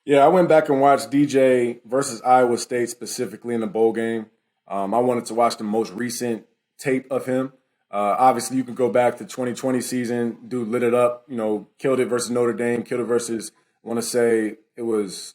Yeah, I went back and watched DJ versus Iowa State specifically in the bowl game. I wanted to watch the most recent tape of him. Obviously, you can go back to 2020 season. Dude lit it up. Killed it versus Notre Dame. Killed it versus, I want to say it was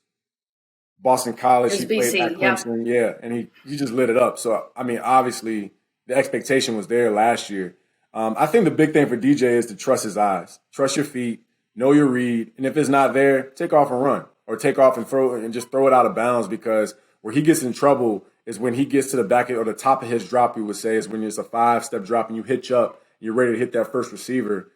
Boston College. He played SBC, at yep. Clemson. Yeah, and he just lit it up. So I mean, obviously, the expectation was there last year. I think the big thing for DJ is to trust his eyes, trust your feet, know your read, and if it's not there, take off and run, or take off and just throw it out of bounds. Because where he gets in trouble is when he gets to the back or the top of his drop. We would say is when it's a 5-step drop and you hitch up, you're ready to hit that first receiver.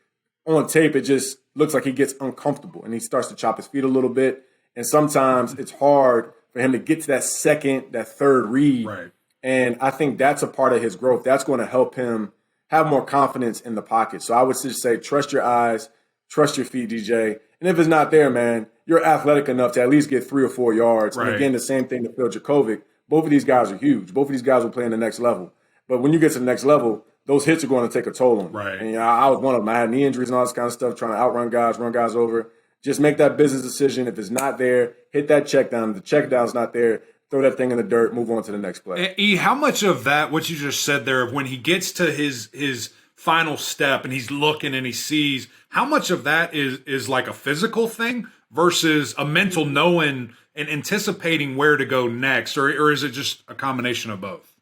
On tape, it just looks like he gets uncomfortable and he starts to chop his feet a little bit. And sometimes it's hard for him to get to that second, that third read. Right. And I think that's a part of his growth. That's going to help him have more confidence in the pocket. So I would just say trust your eyes, trust your feet, DJ. And if it's not there, man, you're athletic enough to at least get 3 or 4 yards. Right. And again, the same thing to Phil Jakovic. Both of these guys are huge. Both of these guys will play in the next level. But when you get to the next level, those hits are going to take a toll on you. Right. And I was one of them. I had knee injuries and all this kind of stuff, trying to outrun guys, run guys over. Just make that business decision. If it's not there, hit that check down. If the check down's not there, throw that thing in the dirt, move on to the next play. E, how much of that, what you just said there, when he gets to his final step and he's looking and he sees, how much of that is like a physical thing versus a mental knowing and anticipating where to go next, or is it just a combination of both?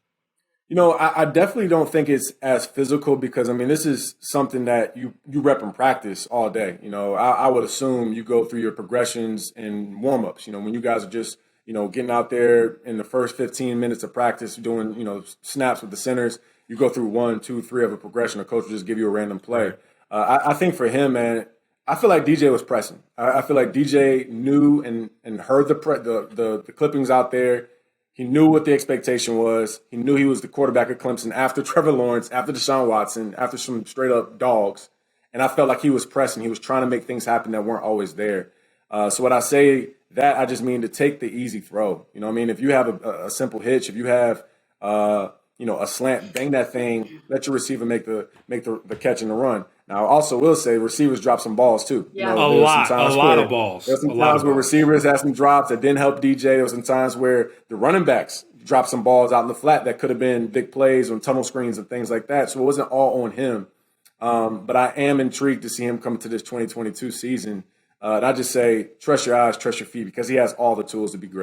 I definitely don't think it's as physical because, I mean, this is something that you rep and practice all day. I would assume you go through your progressions and warm-ups. When you guys are just, getting out there in the first 15 minutes of practice, doing, snaps with the centers, you go through 1, 2, 3 of a progression. The coach will just give you a random play. I think for him, man, I feel like DJ was pressing. I feel like DJ knew and heard the clippings out there. He knew what the expectation was. He knew he was the quarterback of Clemson after Trevor Lawrence, after Deshaun Watson, after some straight-up dogs. And I felt like he was pressing. He was trying to make things happen that weren't always there. So when I say that, I just mean to take the easy throw. You know what I mean? If you have a simple hitch, if you have a slant, bang that thing, let your receiver make the catch and the run. Now, I also will say receivers drop some balls too. Yeah. A lot of balls. There's some times where receivers had some drops that didn't help DJ. There was some times where the running backs dropped some balls out in the flat that could have been big plays on tunnel screens and things like that. So it wasn't all on him. But I am intrigued to see him come to this 2022 season. And I just say trust your eyes, trust your feet, because he has all the tools to be great.